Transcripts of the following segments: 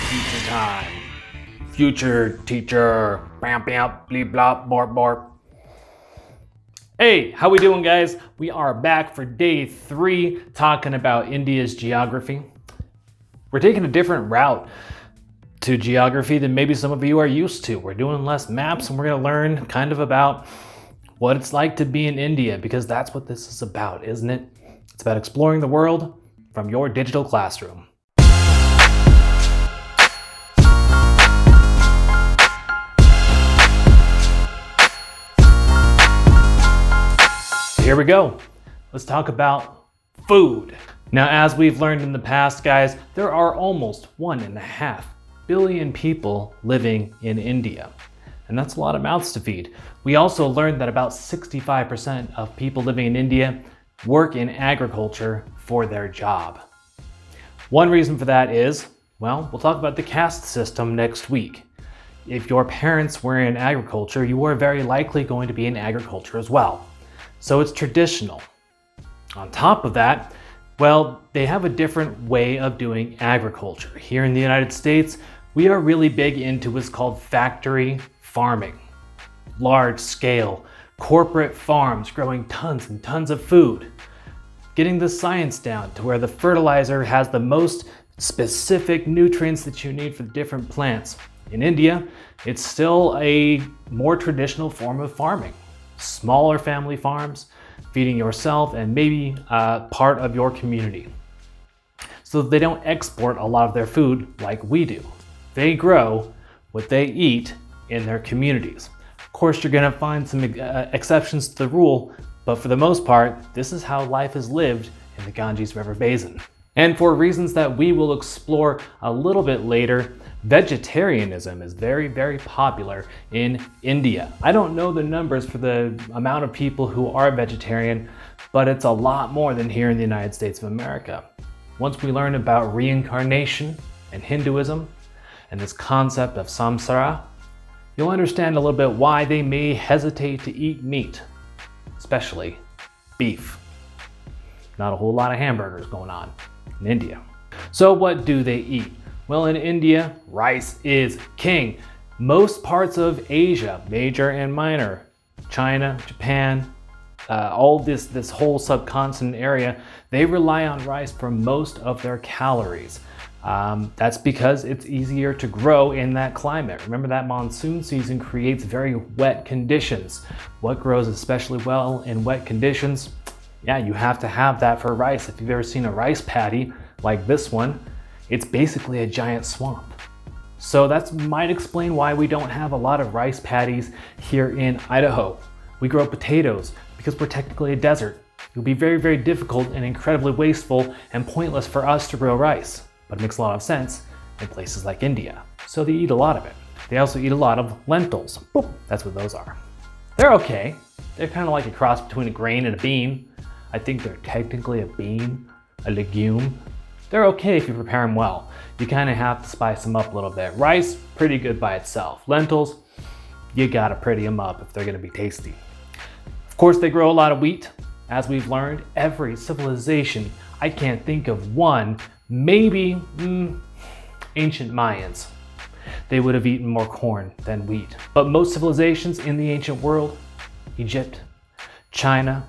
Future time. Future teacher. Bam bam bleep blop borp borp. Hey, how we doing, guys? We are back for day 3 talking about India's geography. We're taking a different route to geography than maybe some of you are used to. We're doing less maps and we're gonna learn kind of about what it's like to be in India, because that's what this is about, isn't it? It's about exploring the world from your digital classroom. Here we go. Let's talk about food. Now, as we've learned in the past, guys, there are almost 1.5 billion people living in India. And that's a lot of mouths to feed. We also learned that about 65% of people living in India work in agriculture for their job. One reason for that is, well, we'll talk about the caste system next week. If your parents were in agriculture, you are very likely going to be in agriculture as well. So it's traditional. On top of that, well, they have a different way of doing agriculture. Here in the United States, we are really big into what's called factory farming. Large scale, corporate farms growing tons and tons of food. Getting the science down to where the fertilizer has the most specific nutrients that you need for the different plants. In India, it's still a more traditional form of farming. Smaller family farms, feeding yourself and maybe part of your community. So they don't export a lot of their food like we do. They grow what they eat in their communities. Of course, you're gonna find some exceptions to the rule, but for the most part, this is how life is lived in the Ganges River Basin. And for reasons that we will explore a little bit later, vegetarianism is very, very popular in India. I don't know the numbers for the amount of people who are vegetarian, but it's a lot more than here in the United States of America. Once we learn about reincarnation and Hinduism and this concept of samsara, you'll understand a little bit why they may hesitate to eat meat, especially beef. Not a whole lot of hamburgers going on in India. So what do they eat? Well, in India, rice is king. Most parts of Asia, major and minor, China, Japan, all this whole subcontinent area, they rely on rice for most of their calories. That's because it's easier to grow in that climate. Remember that monsoon season creates very wet conditions. What grows especially well in wet conditions? Yeah, you have to have that for rice. If you've ever seen a rice paddy like this one, it's basically a giant swamp. So that might explain why we don't have a lot of rice paddies here in Idaho. We grow potatoes because we're technically a desert. It would be very, very difficult and incredibly wasteful and pointless for us to grow rice, but it makes a lot of sense in places like India. So they eat a lot of it. They also eat a lot of lentils. Boop, that's what those are. They're okay. They're kind of like a cross between a grain and a bean. I think they're technically a bean, a legume. They're okay if you prepare them well. You kind of have to spice them up a little bit. Rice, pretty good by itself. Lentils, you gotta pretty them up if they're gonna be tasty. Of course, they grow a lot of wheat. As we've learned, every civilization, I can't think of one, maybe ancient Mayans. They would have eaten more corn than wheat. But most civilizations in the ancient world, Egypt, China,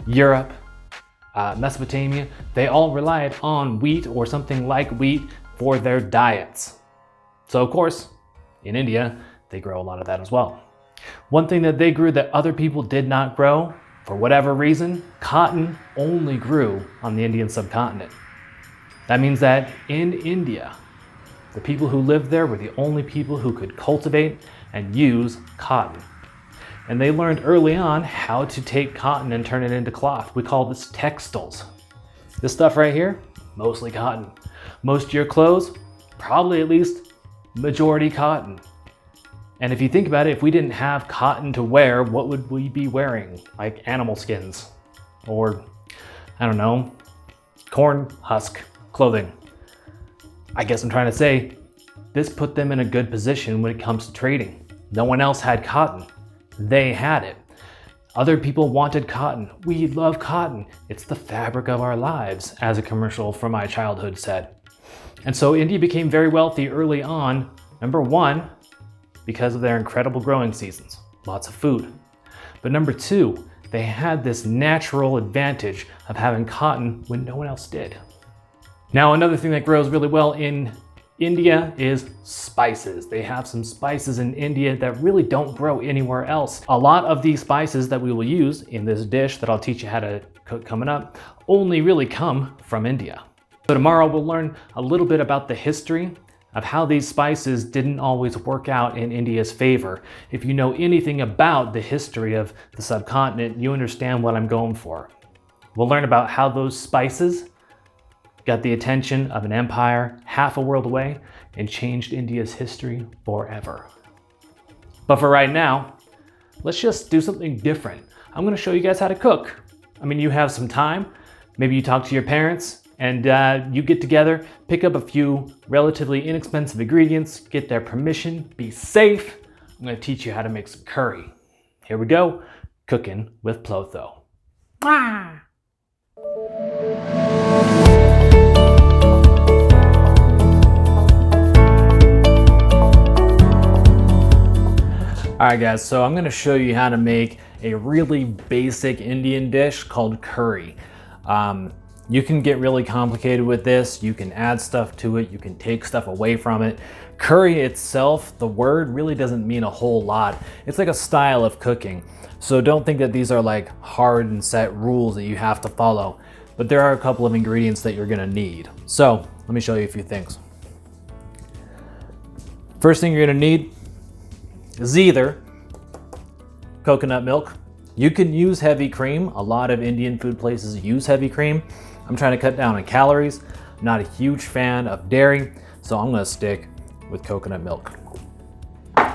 Europe, Mesopotamia, they all relied on wheat or something like wheat for their diets. So of course, in India, they grow a lot of that as well. One thing that they grew that other people did not grow, for whatever reason, cotton only grew on the Indian subcontinent. That means that in India, the people who lived there were the only people who could cultivate and use cotton. And they learned early on how to take cotton and turn it into cloth. We call this textiles. This stuff right here, mostly cotton. Most of your clothes, probably at least majority cotton. And if you think about it, if we didn't have cotton to wear, what would we be wearing? Like animal skins or, I don't know, corn husk clothing. I guess I'm trying to say, this put them in a good position when it comes to trading. No one else had cotton. They had it. Other people wanted cotton. We love cotton. It's the fabric of our lives, as a commercial from my childhood said. And so India became very wealthy early on, number one, because of their incredible growing seasons, lots of food. But number two, they had this natural advantage of having cotton when no one else did. Now, another thing that grows really well in India is spices. They have some spices in India that really don't grow anywhere else. A lot of these spices that we will use in this dish that I'll teach you how to cook coming up only really come from India. So tomorrow we'll learn a little bit about the history of how these spices didn't always work out in India's favor. If you know anything about the history of the subcontinent, you understand what I'm going for. We'll learn about how those spices got the attention of an empire half a world away and changed India's history forever. But for right now, let's just do something different. I'm gonna show you guys how to cook. I mean, you have some time, maybe you talk to your parents and you get together, pick up a few relatively inexpensive ingredients, get their permission, be safe. I'm gonna teach you how to make some curry. Here we go, cooking with Plotho. Alright guys, so I'm going to show you how to make a really basic Indian dish called curry. You can get really complicated with this, you can add stuff to it, you can take stuff away from it. Curry itself, the word really doesn't mean a whole lot. It's like a style of cooking. So don't think that these are like hard and set rules that you have to follow. But there are a couple of ingredients that you're going to need. So let me show you a few things. First thing you're going to need is either coconut milk. You can use heavy cream. A lot of Indian food places use heavy cream. I'm trying to cut down on calories. I'm not a huge fan of dairy, so I'm gonna stick with coconut milk.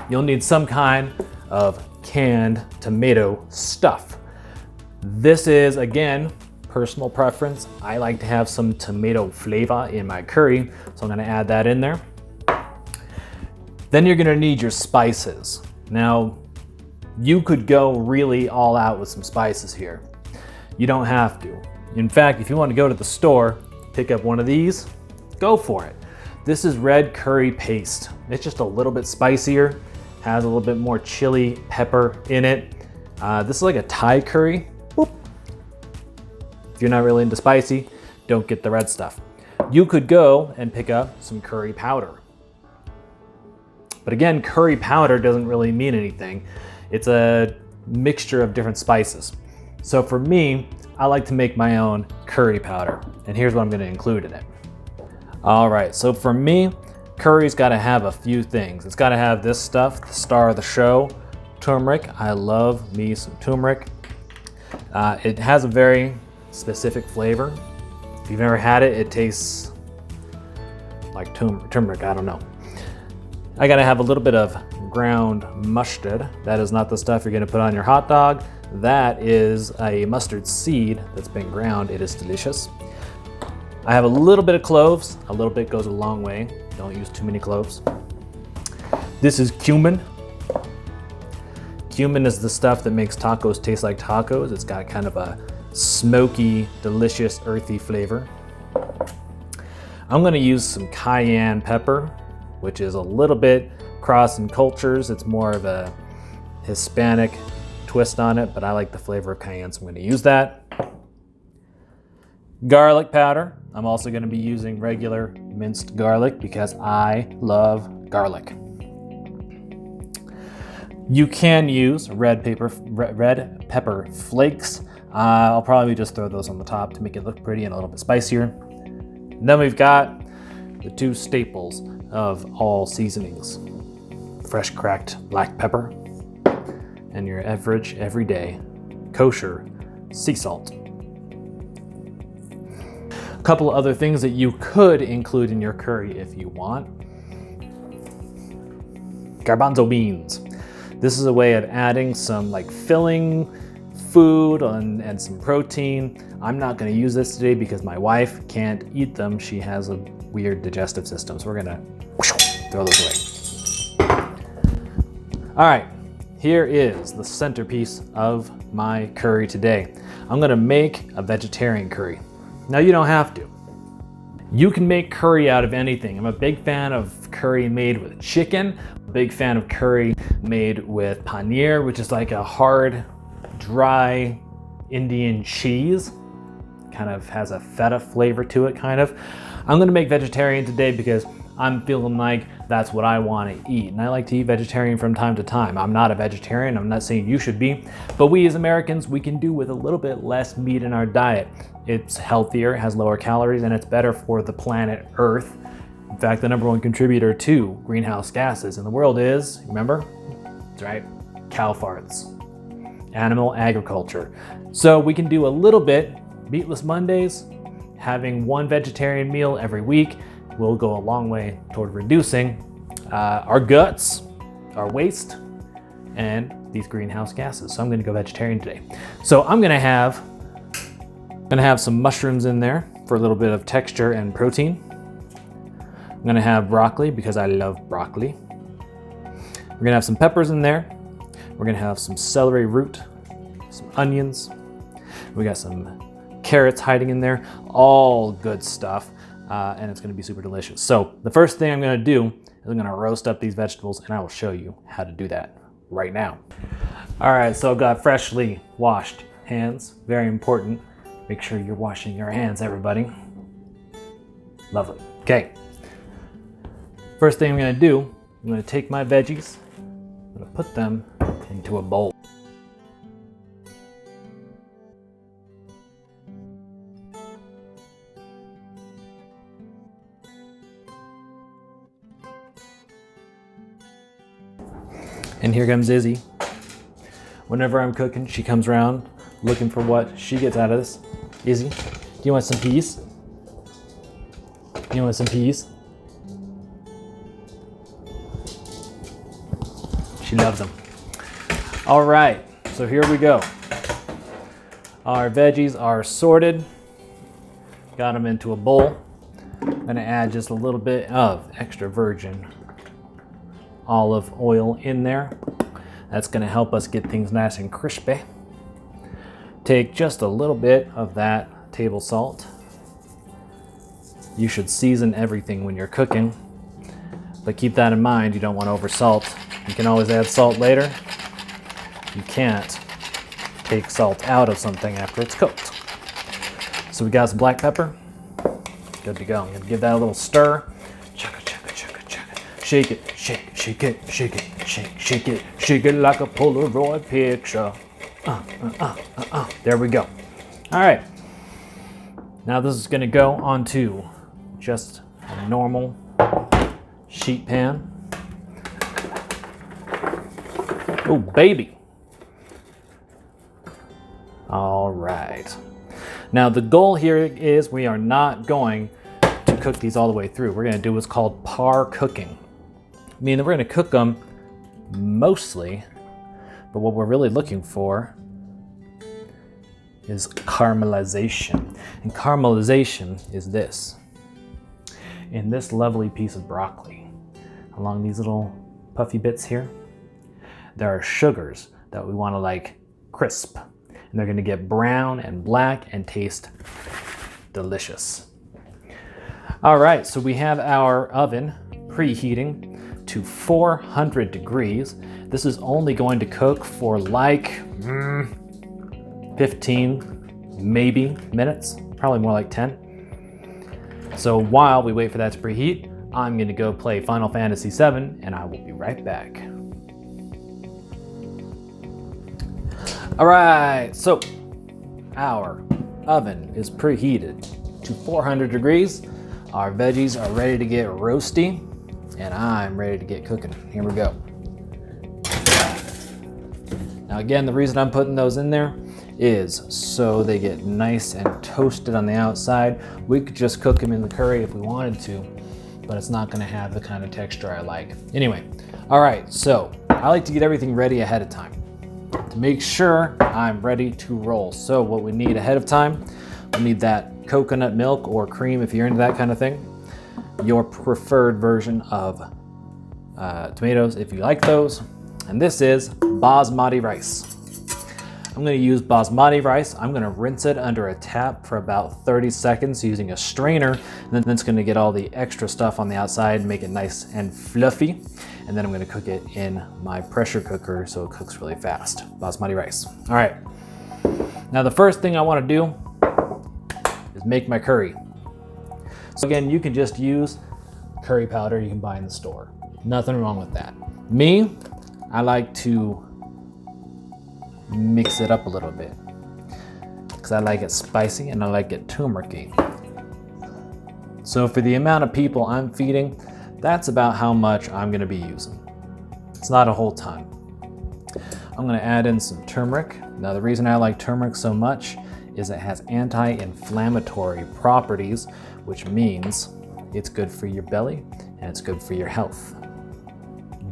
You'll need some kind of canned tomato stuff. This is, again, personal preference. I like to have some tomato flavor in my curry, so I'm gonna add that in there. Then you're gonna need your spices. Now, you could go really all out with some spices here. You don't have to. In fact, if you want to go to the store, pick up one of these, go for it. This is red curry paste. It's just a little bit spicier, has a little bit more chili pepper in it. This is like a Thai curry. Whoop. If you're not really into spicy, don't get the red stuff. You could go and pick up some curry powder. But again, curry powder doesn't really mean anything. It's a mixture of different spices. So for me, I like to make my own curry powder, and here's what I'm gonna include in it. All right, so for me, curry's gotta have a few things. It's gotta have this stuff, the star of the show, turmeric. I love me some turmeric. It has a very specific flavor. If you've never had it, it tastes like turmeric, I don't know. I gotta have a little bit of ground mustard. That is not the stuff you're gonna put on your hot dog. That is a mustard seed that's been ground. It is delicious. I have a little bit of cloves. A little bit goes a long way. Don't use too many cloves. This is cumin. Cumin is the stuff that makes tacos taste like tacos. It's got kind of a smoky, delicious, earthy flavor. I'm gonna use some cayenne pepper, which is a little bit cross in cultures. It's more of a Hispanic twist on it, but I like the flavor of cayenne, so I'm gonna use that. Garlic powder. I'm also gonna be using regular minced garlic because I love garlic. You can use red pepper flakes. I'll probably just throw those on the top to make it look pretty and a little bit spicier. And then we've got the two staples of all seasonings. Fresh cracked black pepper and your average everyday kosher sea salt. couple of other things that you could include in your curry if you want. Garbanzo beans. This is a way of adding some like filling food and some protein. I'm not going to use this today because my wife can't eat them. She has a weird digestive system, so we're going to throw those away. All right, here is the centerpiece of my curry today. I'm going to make a vegetarian curry. Now you don't have to. You can make curry out of anything. I'm a big fan of curry made with chicken, a big fan of curry made with paneer, which is like a hard, dry Indian cheese. Kind of has a feta flavor to it, kind of. I'm gonna make vegetarian today because I'm feeling like that's what I want to eat. And I like to eat vegetarian from time to time. I'm not a vegetarian, I'm not saying you should be, but we as Americans, we can do with a little bit less meat in our diet. It's healthier, has lower calories, and it's better for the planet Earth. In fact, the number one contributor to greenhouse gases in the world is, remember? That's right, cow farts. Animal agriculture. So we can do a little bit, meatless Mondays, having one vegetarian meal every week will go a long way toward reducing our guts, our waste, and these greenhouse gases. So I'm gonna go vegetarian today. So I'm gonna have some mushrooms in there for a little bit of texture and protein. I'm gonna have broccoli because I love broccoli. We're gonna have some peppers in there. We're gonna have some celery root, some onions. We got some carrots hiding in there, all good stuff. And it's gonna be super delicious. So the first thing I'm gonna do is I'm gonna roast up these vegetables, and I will show you how to do that right now. All right, so I've got freshly washed hands, very important. Make sure you're washing your hands, everybody. Lovely, okay. First thing I'm gonna do, I'm gonna take my veggies, I'm gonna put them into a bowl. And here comes Izzy. Whenever I'm cooking, she comes around looking for what she gets out of this. Izzy, do you want some peas? You want some peas? She loves them. All right, so here we go. Our veggies are sorted. Got them into a bowl. I'm gonna add just a little bit of extra virgin olive oil in there. That's gonna help us get things nice and crispy. Take just a little bit of that table salt. You should season everything when you're cooking, but keep that in mind, you don't want to over salt. You can always add salt later. You can't take salt out of something after it's cooked. So we got some black pepper. Good to go. I'm gonna give that a little stir. Shake it, shake it, shake it, shake it, shake it, shake it like a Polaroid picture. There we go. All right. Now this is gonna go onto just a normal sheet pan. Oh, baby. All right. Now the goal here is we are not going to cook these all the way through. We're gonna do what's called par cooking. Meaning we're gonna cook them mostly, but what we're really looking for is caramelization. And caramelization is this. In this lovely piece of broccoli, along these little puffy bits here, there are sugars that we wanna like crisp. And they're gonna get brown and black and taste delicious. All right, so we have our oven preheating to 400 degrees. This is only going to cook for like 15, maybe minutes, probably more like 10. So while we wait for that to preheat, I'm gonna go play Final Fantasy VII and I will be right back. All right, so our oven is preheated to 400 degrees. Our veggies are ready to get roasty. And I'm ready to get cooking. Here we go. Now again, the reason I'm putting those in there is so they get nice and toasted on the outside. We could just cook them in the curry if we wanted to, but it's not gonna have the kind of texture I like. Anyway, all right, so I like to get everything ready ahead of time to make sure I'm ready to roll. So what we need ahead of time, we need that coconut milk or cream if you're into that kind of thing, your preferred version of tomatoes if you like those, and this is basmati rice. I'm gonna use basmati rice. I'm gonna rinse it under a tap for about 30 seconds using a strainer, and then it's gonna get all the extra stuff on the outside, make it nice and fluffy, and then I'm gonna cook it in my pressure cooker so it cooks really fast. Basmati rice. All right, now the first thing I wanna do is make my curry. So again, you can just use curry powder you can buy in the store. Nothing wrong with that. Me, I like to mix it up a little bit because I like it spicy and I like it turmericy. So for the amount of people I'm feeding, that's about how much I'm gonna be using. It's not a whole ton. I'm gonna add in some turmeric. Now the reason I like turmeric so much is it has anti-inflammatory properties, which means it's good for your belly and it's good for your health.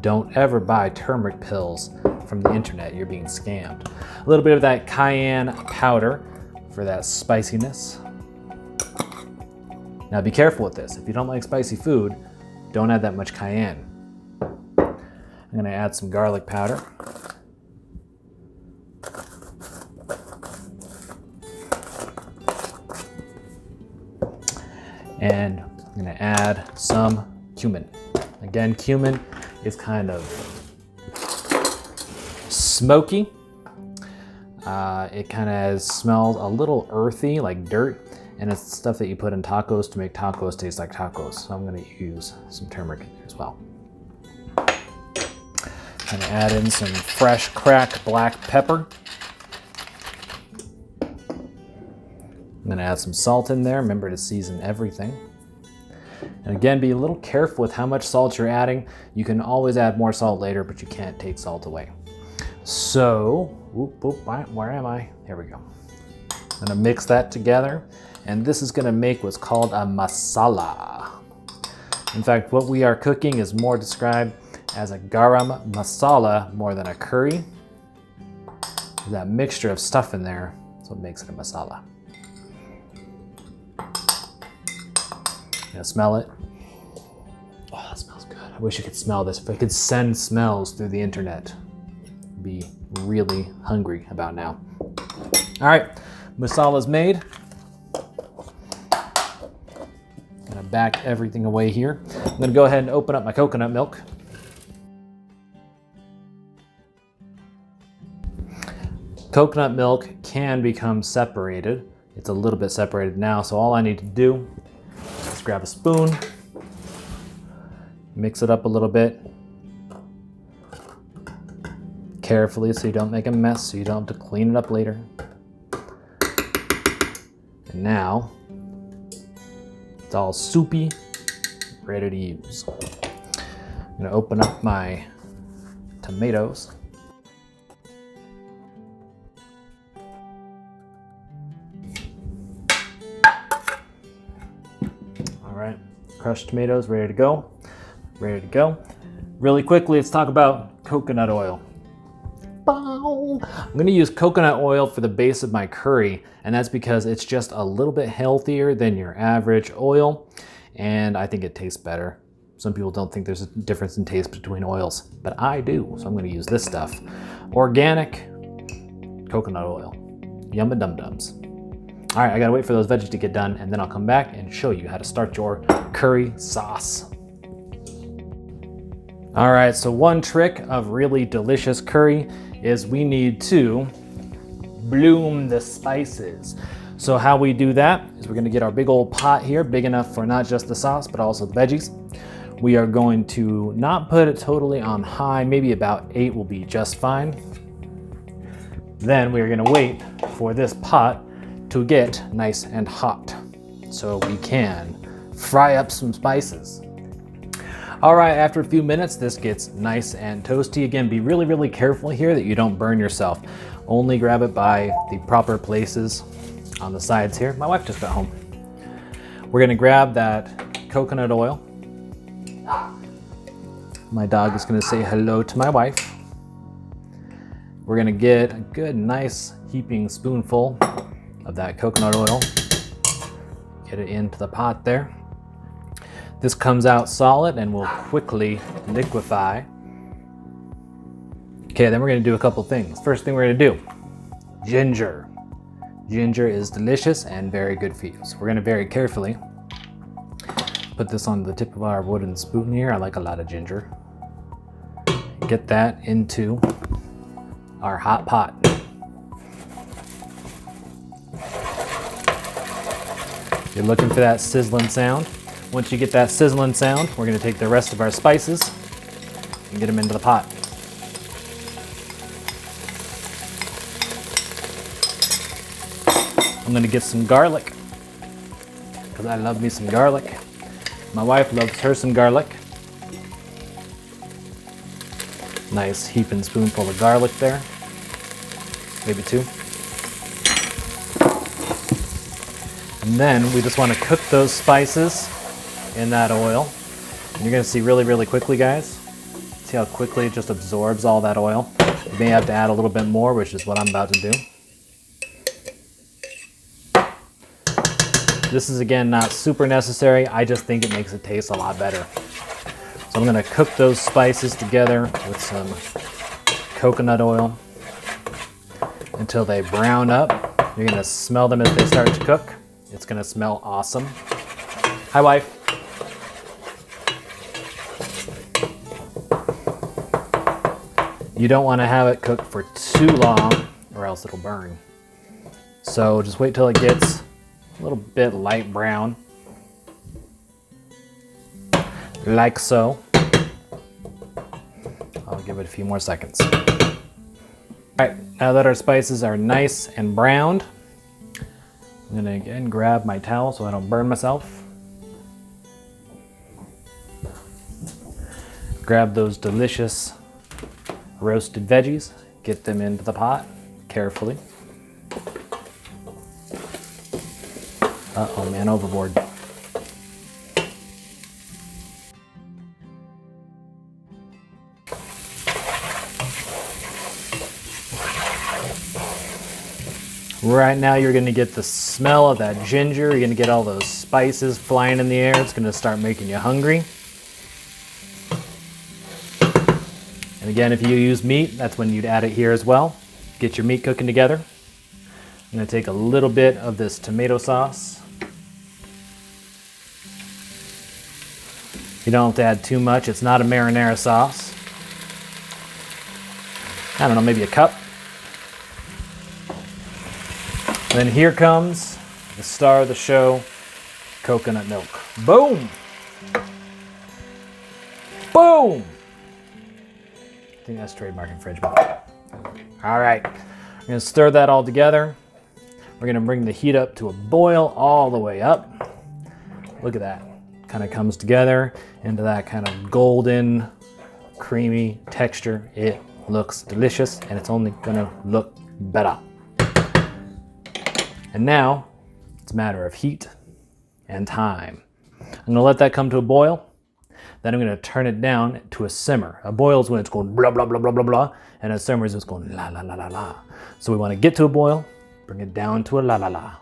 Don't ever buy turmeric pills from the internet, you're being scammed. A little bit of that cayenne powder for that spiciness. Now be careful with this. If you don't like spicy food, don't add that much cayenne. I'm gonna add some garlic powder. And I'm gonna add some cumin. Again, cumin is kind of smoky. It kind of smells a little earthy, like dirt, and it's stuff that you put in tacos to make tacos taste like tacos. So I'm gonna use some turmeric in there as well. I'm gonna add in some fresh cracked black pepper. I'm gonna add some salt in there. Remember to season everything. And again, be a little careful with how much salt you're adding. You can always add more salt later, but you can't take salt away. So, where am I? Here we go. I'm gonna mix that together, and this is gonna make what's called a masala. In fact, what we are cooking is more described as a garam masala more than a curry. That mixture of stuff in there is what makes it a masala. Smell it. Oh, that smells good. I wish you could smell this. If I could send smells through the internet, I'd be really hungry about now. All right, masala's made. I'm gonna back everything away here. I'm gonna go ahead and open up my coconut milk. Coconut milk can become separated. It's a little bit separated now, so all I need to do is grab a spoon, mix it up a little bit, carefully so you don't make a mess, so you don't have to clean it up later. And now, it's all soupy, ready to use. I'm gonna open up my tomatoes. Crushed tomatoes, ready to go. Ready to go. Really quickly, let's talk about coconut oil. I'm gonna use coconut oil for the base of my curry, and that's because it's just a little bit healthier than your average oil, and I think it tastes better. Some people don't think there's a difference in taste between oils, but I do, so I'm gonna use this stuff. Organic coconut oil. Yumma dum dums. All right, I gotta wait for those veggies to get done, and then I'll come back and show you how to start your curry sauce. All right, so one trick of really delicious curry is we need to bloom the spices. So how we do that is we're gonna get our big old pot here, big enough for not just the sauce, but also the veggies. We are going to not put it totally on high, maybe about 8 will be just fine. Then we are gonna wait for this pot to get nice and hot so we can fry up some spices. All right, after a few minutes, this gets nice and toasty. Again, be really, really careful here that you don't burn yourself. Only grab it by the proper places on the sides here. My wife just got home. We're gonna grab that coconut oil. My dog is gonna say hello to my wife. We're gonna get a good, nice heaping spoonful of that coconut oil. Get it into the pot there. This comes out solid and will quickly liquefy. Okay, then we're gonna do a couple things. First thing we're gonna do, ginger. Ginger is delicious and very good for you. So we're gonna very carefully put this on the tip of our wooden spoon here. I like a lot of ginger. Get that into our hot pot. You're looking for that sizzling sound. Once you get that sizzling sound, we're gonna take the rest of our spices and get them into the pot. I'm gonna get some garlic, because I love me some garlic. My wife loves her some garlic. Nice heaping spoonful of garlic there, maybe 2. And then we just want to cook those spices in that oil. And you're gonna see really quickly, guys. See how quickly it just absorbs all that oil. You may have to add a little bit more, which is what I'm about to do. This is, again, not super necessary. I just think it makes it taste a lot better. So I'm gonna cook those spices together with some coconut oil until they brown up. You're gonna smell them as they start to cook. It's gonna smell awesome. Hi, wife. You don't wanna have it cooked for too long or else it'll burn. So just wait till it gets a little bit light brown, like so. I'll give it a few more seconds. All right, now that our spices are nice and browned, I'm gonna again grab my towel so I don't burn myself. Grab those delicious roasted veggies, get them into the pot carefully. Uh-oh, man, overboard. Right now you're gonna get the smell of that ginger. You're gonna get all those spices flying in the air. It's gonna start making you hungry. And again, if you use meat, that's when you'd add it here as well. Get your meat cooking together. I'm gonna take a little bit of this tomato sauce. You don't have to add too much. It's not a marinara sauce. I don't know, maybe a cup. And then here comes the star of the show, coconut milk. Boom! Boom! I think that's trademark infringement. All right, we're gonna stir that all together. We're gonna bring the heat up to a boil all the way up. Look at that, kind of comes together into that kind of golden, creamy texture. It looks delicious and it's only gonna look better. And now it's a matter of heat and time. I'm gonna let that come to a boil. Then I'm gonna turn it down to a simmer. A boil is when it's going blah, blah, blah, blah, blah, blah, and a simmer is it's going la, la, la, la, la. So we wanna get to a boil, bring it down to a la, la, la.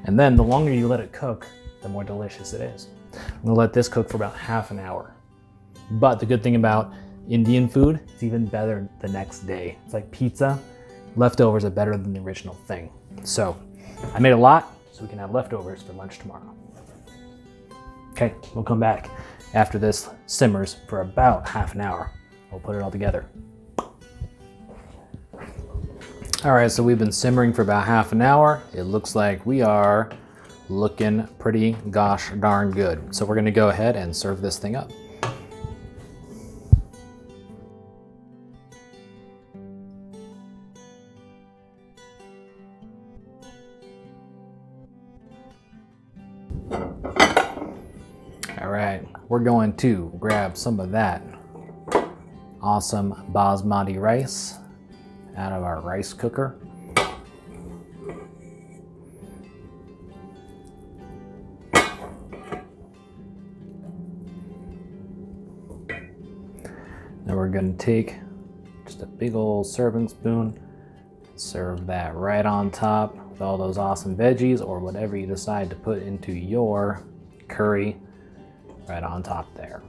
And then the longer you let it cook, the more delicious it is. I'm gonna let this cook for about half an hour. But the good thing about Indian food, it's even better the next day. It's like pizza. Leftovers are better than the original thing. So I made a lot so we can have leftovers for lunch tomorrow. Okay, we'll come back after this simmers for about half an hour. We'll put it all together. All right, so we've been simmering for about half an hour. It looks like we are looking pretty gosh darn good. So we're gonna go ahead and serve this thing up. All right, we're going to grab some of that awesome basmati rice, out of our rice cooker. Now we're going to take just a big old serving spoon, serve that right on top with all those awesome veggies or whatever you decide to put into your curry right on top there.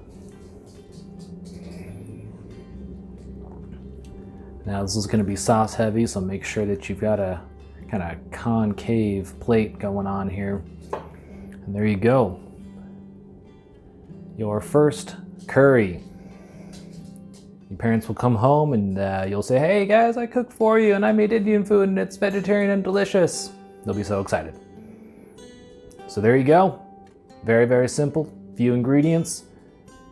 Now this is going to be sauce heavy, so make sure that you've got a kind of concave plate going on here. And there you go. Your first curry. Your parents will come home and you'll say, "Hey guys, I cooked for you and I made Indian food and it's vegetarian and delicious." They'll be so excited. So there you go. Very, very simple. Few ingredients.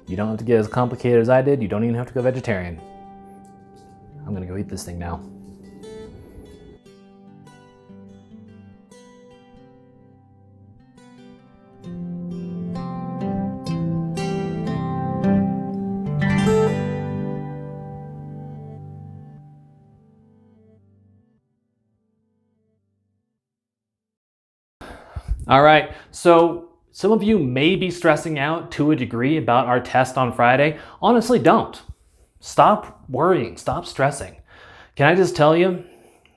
You don't have to get as complicated as I did. You don't even have to go vegetarian. I'm gonna go eat this thing now. All right, so some of you may be stressing out to a degree about our test on Friday. Honestly, don't. Stop worrying, stop stressing. Can I just tell you,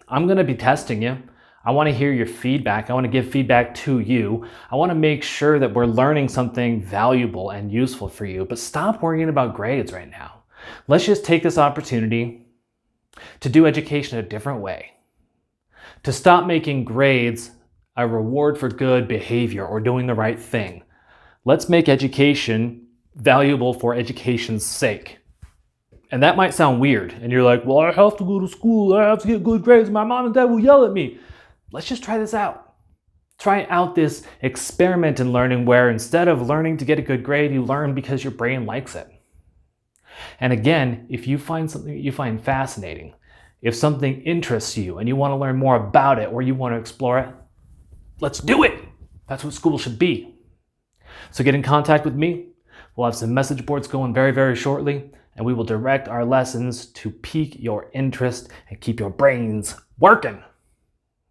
I'm gonna be testing you. I wanna hear your feedback. I wanna give feedback to you. I wanna make sure that we're learning something valuable and useful for you, but stop worrying about grades right now. Let's just take this opportunity to do education a different way. To stop making grades a reward for good behavior or doing the right thing. Let's make education valuable for education's sake. And that might sound weird. And you're like, "Well, I have to go to school. I have to get good grades. My mom and dad will yell at me." Let's just try this out. Try out this experiment in learning where instead of learning to get a good grade, you learn because your brain likes it. And again, if you find something that you find fascinating, if something interests you and you want to learn more about it or you want to explore it, let's do it. That's what school should be. So get in contact with me. We'll have some message boards going very, very shortly, and we will direct our lessons to pique your interest and keep your brains working.